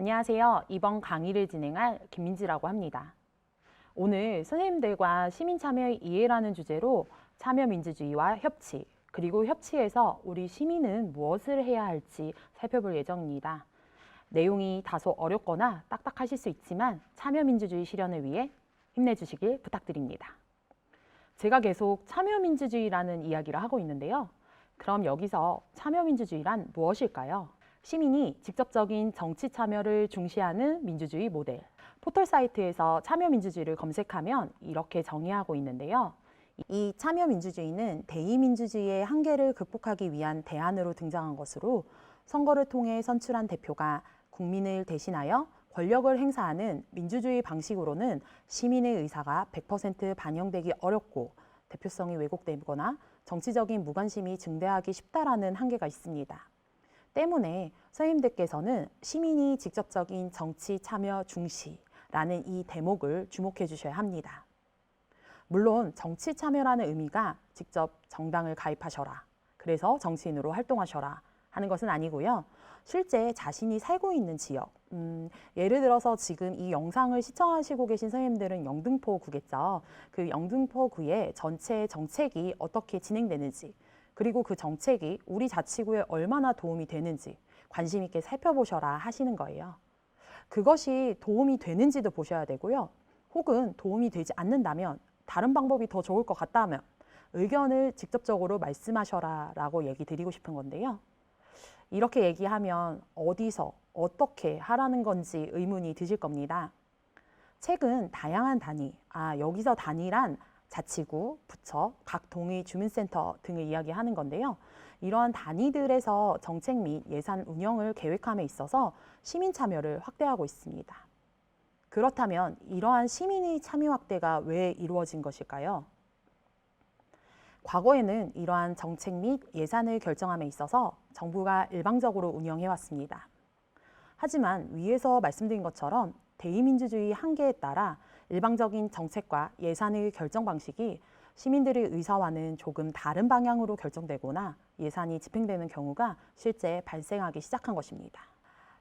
안녕하세요. 이번 강의를 진행할 김민지라고 합니다. 오늘 선생님들과 시민참여의 이해라는 주제로 참여민주주의와 협치, 그리고 협치에서 우리 시민은 무엇을 해야 할지 살펴볼 예정입니다. 내용이 다소 어렵거나 딱딱하실 수 있지만 참여민주주의 실현을 위해 힘내주시길 부탁드립니다. 제가 계속 참여민주주의라는 이야기를 하고 있는데요. 그럼 여기서 참여민주주의란 무엇일까요? 시민이 직접적인 정치 참여를 중시하는 민주주의 모델. 포털 사이트에서 참여민주주의를 검색하면 이렇게 정의하고 있는데요. 이 참여민주주의는 대의민주주의의 한계를 극복하기 위한 대안으로 등장한 것으로 선거를 통해 선출한 대표가 국민을 대신하여 권력을 행사하는 민주주의 방식으로는 시민의 의사가 100% 반영되기 어렵고 대표성이 왜곡되거나 정치적인 무관심이 증대하기 쉽다라는 한계가 있습니다. 때문에 선생님들께서는 시민이 직접적인 정치 참여 중시라는 이 대목을 주목해 주셔야 합니다. 물론 정치 참여라는 의미가 직접 정당을 가입하셔라, 그래서 정치인으로 활동하셔라 하는 것은 아니고요. 실제 자신이 살고 있는 지역, 예를 들어서 지금 이 영상을 시청하시고 계신 선생님들은 영등포구겠죠. 그 영등포구의 전체 정책이 어떻게 진행되는지, 그리고 그 정책이 우리 자치구에 얼마나 도움이 되는지 관심 있게 살펴보셔라 하시는 거예요. 그것이 도움이 되는지도 보셔야 되고요. 혹은 도움이 되지 않는다면, 다른 방법이 더 좋을 것 같다면 의견을 직접적으로 말씀하셔라 라고 얘기 드리고 싶은 건데요. 이렇게 얘기하면 어디서 어떻게 하라는 건지 의문이 드실 겁니다. 최근 다양한 단위, 여기서 단위란 자치구, 부처, 각 동의 주민센터 등을 이야기하는 건데요. 이러한 단위들에서 정책 및 예산 운영을 계획함에 있어서 시민 참여를 확대하고 있습니다. 그렇다면 이러한 시민의 참여 확대가 왜 이루어진 것일까요? 과거에는 이러한 정책 및 예산을 결정함에 있어서 정부가 일방적으로 운영해왔습니다. 하지만 위에서 말씀드린 것처럼 대의민주주의 한계에 따라 일방적인 정책과 예산의 결정 방식이 시민들의 의사와는 조금 다른 방향으로 결정되거나 예산이 집행되는 경우가 실제 발생하기 시작한 것입니다.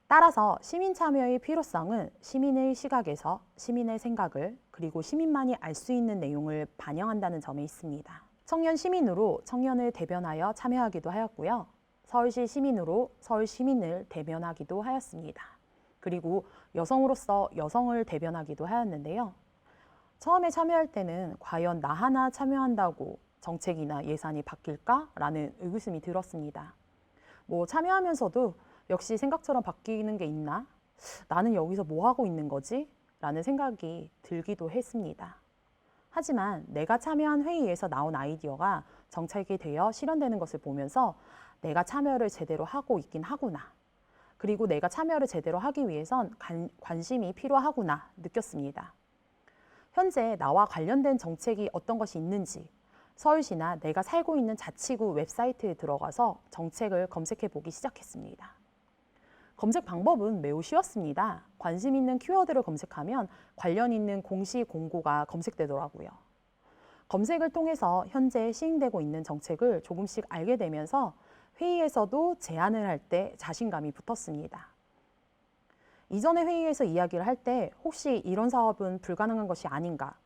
따라서 시민 참여의 필요성은 시민의 시각에서 시민의 생각을, 그리고 시민만이 알 수 있는 내용을 반영한다는 점에 있습니다. 청년 시민으로 청년을 대변하여 참여하기도 하였고요. 서울시 시민으로 서울 시민을 대변하기도 하였습니다. 그리고 여성으로서 여성을 대변하기도 하였는데요. 처음에 참여할 때는 과연 나 하나 참여한다고 정책이나 예산이 바뀔까라는 의구심이 들었습니다. 참여하면서도 역시 생각처럼 바뀌는 게 있나? 나는 여기서 뭐 하고 있는 거지? 라는 생각이 들기도 했습니다. 하지만 내가 참여한 회의에서 나온 아이디어가 정책이 되어 실현되는 것을 보면서 내가 참여를 제대로 하고 있긴 하구나. 그리고 내가 참여를 제대로 하기 위해선 관심이 필요하구나 느꼈습니다. 현재 나와 관련된 정책이 어떤 것이 있는지 서울시나 내가 살고 있는 자치구 웹사이트에 들어가서 정책을 검색해 보기 시작했습니다. 검색 방법은 매우 쉬웠습니다. 관심 있는 키워드를 검색하면 관련 있는 공시 공고가 검색되더라고요. 검색을 통해서 현재 시행되고 있는 정책을 조금씩 알게 되면서 회의에서도 제안을 할 때 자신감이 붙었습니다. 이전의 회의에서 이야기를 할 때 혹시 이런 사업은 불가능한 것이 아닌가,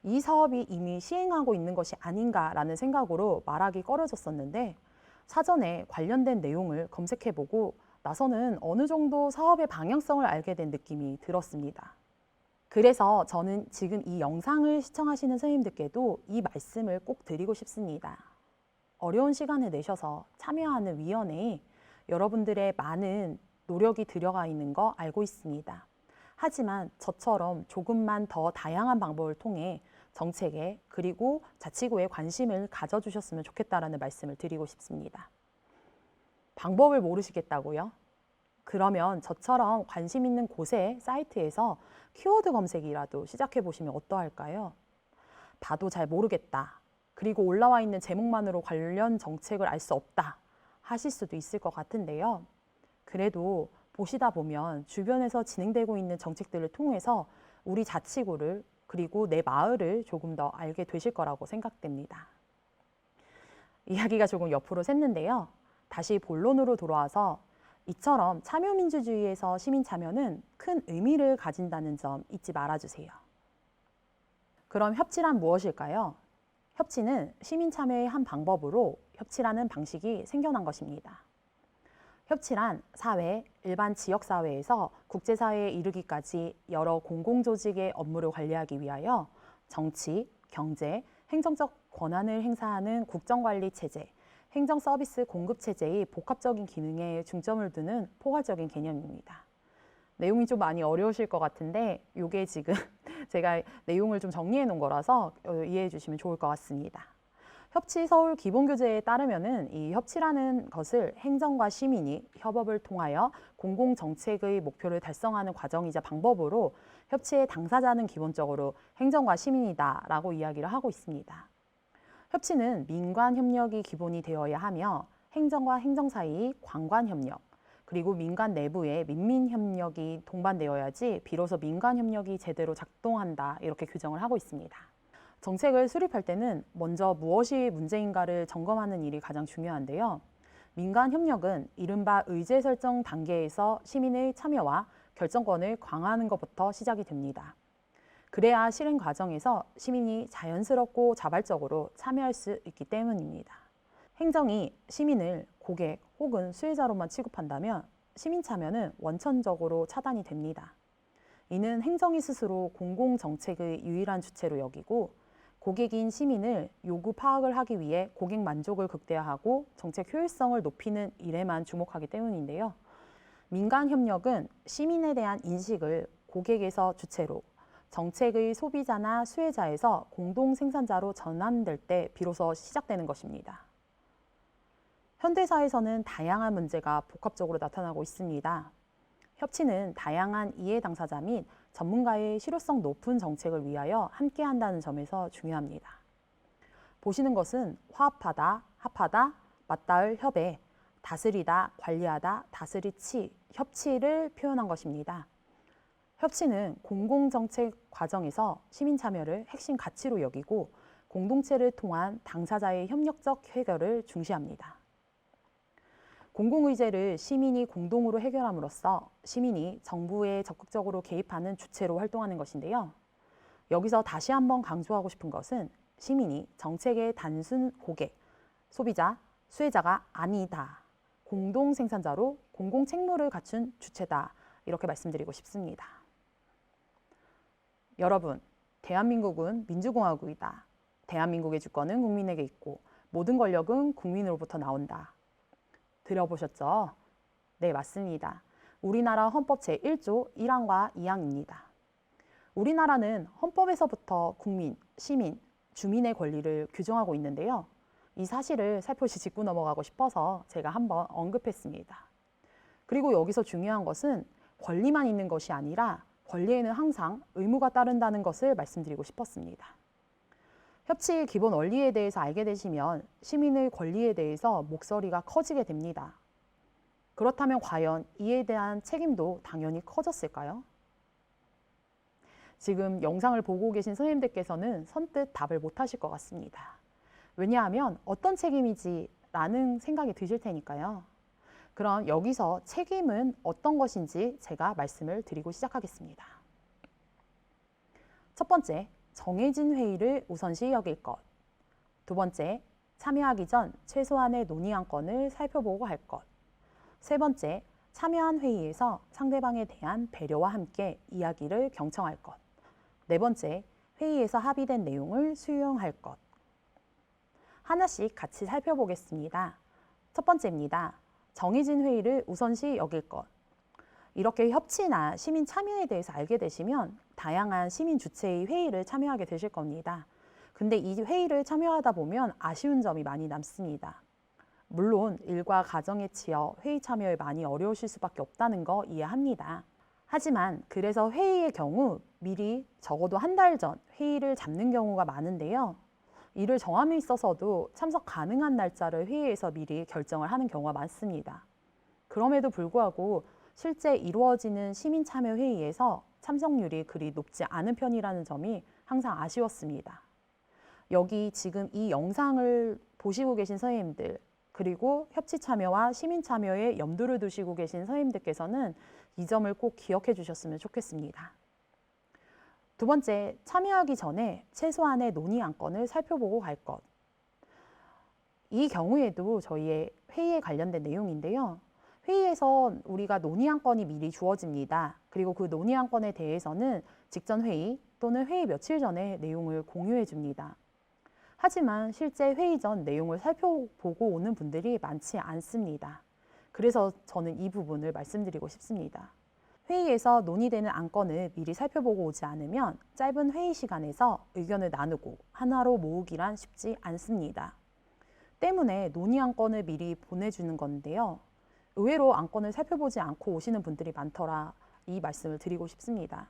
이 사업이 이미 시행하고 있는 것이 아닌가라는 생각으로 말하기 꺼려졌었는데 사전에 관련된 내용을 검색해보고 나서는 어느 정도 사업의 방향성을 알게 된 느낌이 들었습니다. 그래서 저는 지금 이 영상을 시청하시는 선생님들께도 이 말씀을 꼭 드리고 싶습니다. 어려운 시간을 내셔서 참여하는 위원회에 여러분들의 많은 노력이 들어가 있는 거 알고 있습니다. 하지만 저처럼 조금만 더 다양한 방법을 통해 정책에 그리고 자치구에 관심을 가져주셨으면 좋겠다라는 말씀을 드리고 싶습니다. 방법을 모르시겠다고요? 그러면 저처럼 관심 있는 곳의 사이트에서 키워드 검색이라도 시작해 보시면 어떠할까요? 봐도 잘 모르겠다. 그리고 올라와 있는 제목만으로 관련 정책을 알 수 없다 하실 수도 있을 것 같은데요. 그래도 보시다 보면 주변에서 진행되고 있는 정책들을 통해서 우리 자치구를 그리고 내 마을을 조금 더 알게 되실 거라고 생각됩니다. 이야기가 조금 옆으로 샜는데요. 다시 본론으로 돌아와서 이처럼 참여민주주의에서 시민참여는 큰 의미를 가진다는 점 잊지 말아주세요. 그럼 협치란 무엇일까요? 협치는 시민참여의 한 방법으로 협치라는 방식이 생겨난 것입니다. 협치란 사회, 일반 지역사회에서 국제사회에 이르기까지 여러 공공조직의 업무를 관리하기 위하여 정치, 경제, 행정적 권한을 행사하는 국정관리 체제, 행정 서비스 공급 체제의 복합적인 기능에 중점을 두는 포괄적인 개념입니다. 내용이 좀 많이 어려우실 것 같은데 이게 지금 제가 내용을 좀 정리해 놓은 거라서 이해해 주시면 좋을 것 같습니다. 협치 서울 기본교재에 따르면은 이 협치라는 것을 행정과 시민이 협업을 통하여 공공정책의 목표를 달성하는 과정이자 방법으로 협치의 당사자는 기본적으로 행정과 시민이다라고 이야기를 하고 있습니다. 협치는 민관 협력이 기본이 되어야 하며 행정과 행정 사이의 관관 협력, 그리고 민간 내부의 민민 협력이 동반되어야지 비로소 민간 협력이 제대로 작동한다 이렇게 규정을 하고 있습니다. 정책을 수립할 때는 먼저 무엇이 문제인가를 점검하는 일이 가장 중요한데요. 민간 협력은 이른바 의제 설정 단계에서 시민의 참여와 결정권을 강화하는 것부터 시작이 됩니다. 그래야 실행 과정에서 시민이 자연스럽고 자발적으로 참여할 수 있기 때문입니다. 행정이 시민을 고객 혹은 수혜자로만 취급한다면 시민 참여는 원천적으로 차단이 됩니다. 이는 행정이 스스로 공공정책의 유일한 주체로 여기고 고객인 시민을 요구 파악을 하기 위해 고객 만족을 극대화하고 정책 효율성을 높이는 일에만 주목하기 때문인데요. 민간 협력은 시민에 대한 인식을 고객에서 주체로 정책의 소비자나 수혜자에서 공동 생산자로 전환될 때 비로소 시작되는 것입니다. 현대사에서는 다양한 문제가 복합적으로 나타나고 있습니다. 협치는 다양한 이해 당사자 및 전문가의 실효성 높은 정책을 위하여 함께한다는 점에서 중요합니다. 보시는 것은 화합하다, 합하다, 맞닿을 협의, 다스리다, 관리하다, 다스리치, 협치를 표현한 것입니다. 협치는 공공정책 과정에서 시민 참여를 핵심 가치로 여기고 공동체를 통한 당사자의 협력적 해결을 중시합니다. 공공의제를 시민이 공동으로 해결함으로써 시민이 정부에 적극적으로 개입하는 주체로 활동하는 것인데요. 여기서 다시 한번 강조하고 싶은 것은 시민이 정책의 단순 고객, 소비자, 수혜자가 아니다. 공동 생산자로 공공 책무를 갖춘 주체다. 이렇게 말씀드리고 싶습니다. 여러분, 대한민국은 민주공화국이다. 대한민국의 주권은 국민에게 있고 모든 권력은 국민으로부터 나온다. 들어보셨죠? 네, 맞습니다. 우리나라 헌법 제1조 1항과 2항입니다. 우리나라는 헌법에서부터 국민, 시민, 주민의 권리를 규정하고 있는데요. 이 사실을 살포시 짚고 넘어가고 싶어서 제가 한번 언급했습니다. 그리고 여기서 중요한 것은 권리만 있는 것이 아니라 권리에는 항상 의무가 따른다는 것을 말씀드리고 싶었습니다. 협치의 기본 원리에 대해서 알게 되시면 시민의 권리에 대해서 목소리가 커지게 됩니다. 그렇다면 과연 이에 대한 책임도 당연히 커졌을까요? 지금 영상을 보고 계신 선생님들께서는 선뜻 답을 못 하실 것 같습니다. 왜냐하면 어떤 책임이지 라는 생각이 드실 테니까요. 그럼 여기서 책임은 어떤 것인지 제가 말씀을 드리고 시작하겠습니다. 첫 번째, 정해진 회의를 우선시 여길 것. 두 번째, 참여하기 전 최소한의 논의 안건을 살펴보고 할 것. 세 번째, 참여한 회의에서 상대방에 대한 배려와 함께 이야기를 경청할 것. 네 번째, 회의에서 합의된 내용을 수용할 것. 하나씩 같이 살펴보겠습니다. 첫 번째입니다. 정해진 회의를 우선시 여길 것. 이렇게 협치나 시민 참여에 대해서 알게 되시면 다양한 시민 주체의 회의를 참여하게 되실 겁니다. 근데 이 회의를 참여하다 보면 아쉬운 점이 많이 남습니다. 물론 일과 가정에 치여 회의 참여에 많이 어려우실 수밖에 없다는 거 이해합니다. 하지만 그래서 회의의 경우 미리 적어도 한 달 전 회의를 잡는 경우가 많은데요. 이를 정함에 있어서도 참석 가능한 날짜를 회의에서 미리 결정을 하는 경우가 많습니다. 그럼에도 불구하고 실제 이루어지는 시민 참여 회의에서 참석률이 그리 높지 않은 편이라는 점이 항상 아쉬웠습니다. 여기 지금 이 영상을 보시고 계신 선생님들, 그리고 협치 참여와 시민 참여에 염두를 두시고 계신 선생님들께서는 이 점을 꼭 기억해 주셨으면 좋겠습니다. 두 번째, 참여하기 전에 최소한의 논의 안건을 살펴보고 갈 것. 이 경우에도 저희의 회의에 관련된 내용인데요. 회의에서 우리가 논의 안건이 미리 주어집니다. 그리고 그 논의 안건에 대해서는 직전 회의 또는 회의 며칠 전에 내용을 공유해 줍니다. 하지만 실제 회의 전 내용을 살펴보고 오는 분들이 많지 않습니다. 그래서 저는 이 부분을 말씀드리고 싶습니다. 회의에서 논의되는 안건을 미리 살펴보고 오지 않으면 짧은 회의 시간에서 의견을 나누고 하나로 모으기란 쉽지 않습니다. 때문에 논의 안건을 미리 보내주는 건데요. 의외로 안건을 살펴보지 않고 오시는 분들이 많더라 이 말씀을 드리고 싶습니다.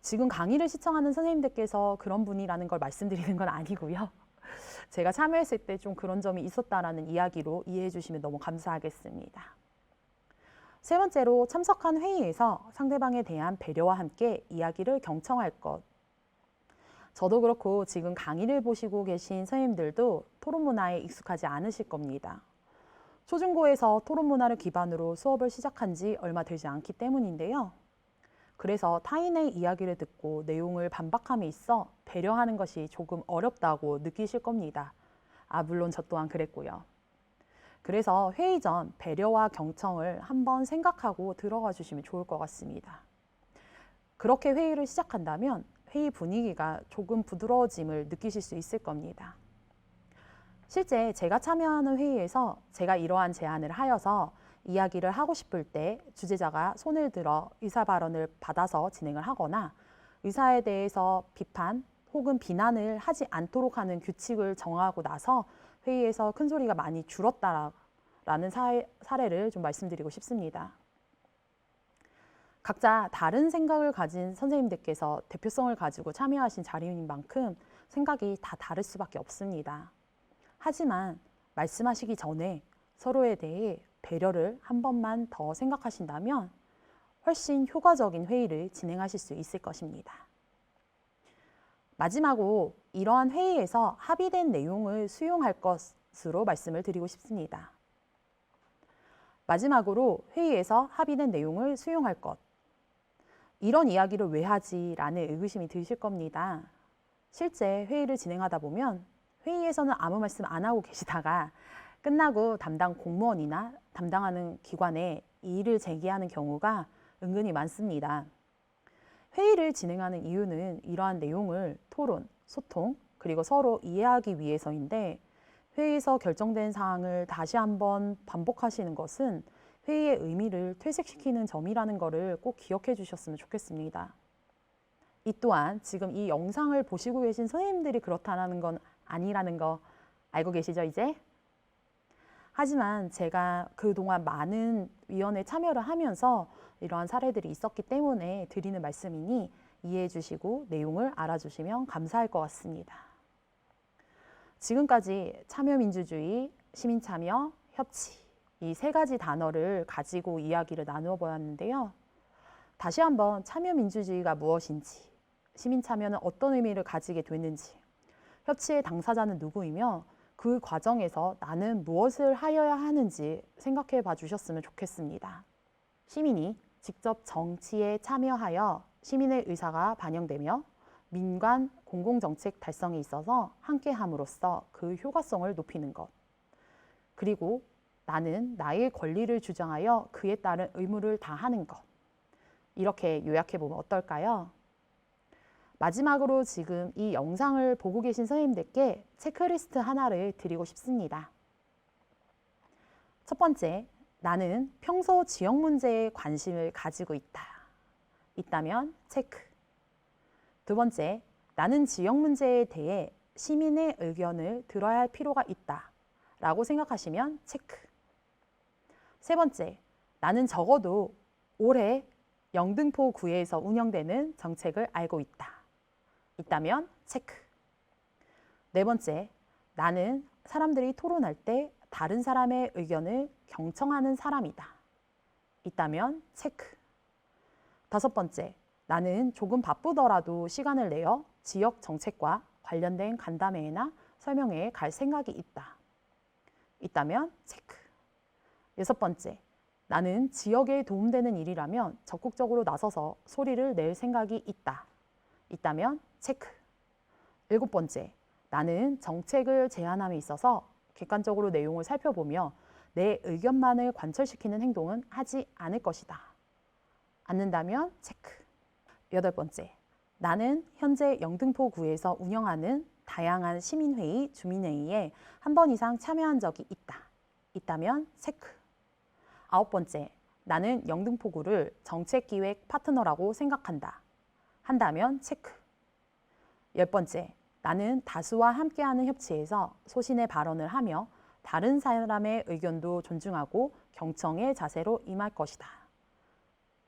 지금 강의를 시청하는 선생님들께서 그런 분이라는 걸 말씀드리는 건 아니고요. 제가 참여했을 때 좀 그런 점이 있었다라는 이야기로 이해해 주시면 너무 감사하겠습니다. 세 번째로 참석한 회의에서 상대방에 대한 배려와 함께 이야기를 경청할 것. 저도 그렇고 지금 강의를 보시고 계신 선생님들도 토론 문화에 익숙하지 않으실 겁니다. 초중고에서 토론 문화를 기반으로 수업을 시작한 지 얼마 되지 않기 때문인데요. 그래서 타인의 이야기를 듣고 내용을 반박함에 있어 배려하는 것이 조금 어렵다고 느끼실 겁니다. 물론 저 또한 그랬고요. 그래서 회의 전 배려와 경청을 한번 생각하고 들어가 주시면 좋을 것 같습니다. 그렇게 회의를 시작한다면 회의 분위기가 조금 부드러워짐을 느끼실 수 있을 겁니다. 실제 제가 참여하는 회의에서 제가 이러한 제안을 하여서 이야기를 하고 싶을 때 주재자가 손을 들어 의사 발언을 받아서 진행을 하거나 의사에 대해서 비판 혹은 비난을 하지 않도록 하는 규칙을 정하고 나서 회의에서 큰 소리가 많이 줄었다라는 사례를 좀 말씀드리고 싶습니다. 각자 다른 생각을 가진 선생님들께서 대표성을 가지고 참여하신 자리인 만큼 생각이 다 다를 수밖에 없습니다. 하지만 말씀하시기 전에 서로에 대해 배려를 한 번만 더 생각하신다면 훨씬 효과적인 회의를 진행하실 수 있을 것입니다. 마지막으로 이러한 회의에서 합의된 내용을 수용할 것으로 말씀을 드리고 싶습니다. 마지막으로 회의에서 합의된 내용을 수용할 것. 이런 이야기를 왜 하지? 라는 의구심이 드실 겁니다. 실제 회의를 진행하다 보면 회의에서는 아무 말씀 안 하고 계시다가 끝나고 담당 공무원이나 담당하는 기관에 이의를 제기하는 경우가 은근히 많습니다. 회의를 진행하는 이유는 이러한 내용을 토론, 소통, 그리고 서로 이해하기 위해서인데 회의에서 결정된 사항을 다시 한번 반복하시는 것은 회의의 의미를 퇴색시키는 점이라는 것을 꼭 기억해 주셨으면 좋겠습니다. 이 또한 지금 이 영상을 보시고 계신 선생님들이 그렇다는 건 아니라는 거 알고 계시죠, 이제? 하지만 제가 그동안 많은 위원회에 참여를 하면서 이러한 사례들이 있었기 때문에 드리는 말씀이니 이해해 주시고 내용을 알아주시면 감사할 것 같습니다. 지금까지 참여민주주의, 시민참여, 협치 이 세 가지 단어를 가지고 이야기를 나누어 보았는데요. 다시 한번 참여민주주의가 무엇인지, 시민참여는 어떤 의미를 가지게 되는지, 협치의 당사자는 누구이며 그 과정에서 나는 무엇을 하여야 하는지 생각해 봐 주셨으면 좋겠습니다. 시민이 직접 정치에 참여하여 시민의 의사가 반영되며 민관 공공정책 달성에 있어서 함께함으로써 그 효과성을 높이는 것. 그리고 나는 나의 권리를 주장하여 그에 따른 의무를 다하는 것. 이렇게 요약해 보면 어떨까요? 마지막으로 지금 이 영상을 보고 계신 선생님들께 체크리스트 하나를 드리고 싶습니다. 첫 번째, 나는 평소 지역 문제에 관심을 가지고 있다. 있다면 체크. 두 번째, 나는 지역 문제에 대해 시민의 의견을 들어야 할 필요가 있다. 라고 생각하시면 체크. 세 번째, 나는 적어도 올해 영등포구에서 운영되는 정책을 알고 있다. 있다면 체크. 네 번째, 나는 사람들이 토론할 때 다른 사람의 의견을 경청하는 사람이다. 있다면 체크. 다섯 번째, 나는 조금 바쁘더라도 시간을 내어 지역 정책과 관련된 간담회나 설명회에 갈 생각이 있다. 있다면 체크. 6번째, 나는 지역에 도움되는 일이라면 적극적으로 나서서 소리를 낼 생각이 있다. 있다면 체크. 7번째, 나는 정책을 제안함에 있어서 객관적으로 내용을 살펴보며 내 의견만을 관철시키는 행동은 하지 않을 것이다. 않는다면 체크. 8번째, 나는 현재 영등포구에서 운영하는 다양한 시민회의, 주민회의에 한 번 이상 참여한 적이 있다. 있다면 체크. 9번째, 나는 영등포구를 정책기획 파트너라고 생각한다. 한다면 체크. 10번째, 나는 다수와 함께하는 협치에서 소신의 발언을 하며 다른 사람의 의견도 존중하고 경청의 자세로 임할 것이다.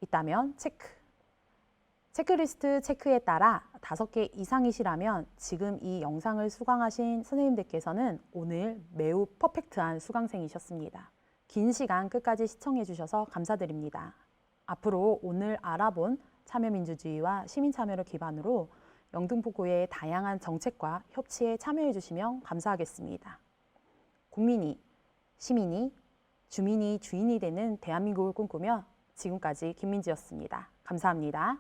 있다면 체크. 체크리스트 체크에 따라 5개 이상이시라면 지금 이 영상을 수강하신 선생님들께서는 오늘 매우 퍼펙트한 수강생이셨습니다. 긴 시간 끝까지 시청해 주셔서 감사드립니다. 앞으로 오늘 알아본 참여민주주의와 시민참여를 기반으로 영등포구의 다양한 정책과 협치에 참여해 주시면 감사하겠습니다. 국민이, 시민이, 주민이 주인이 되는 대한민국을 꿈꾸며 지금까지 김민지였습니다. 감사합니다.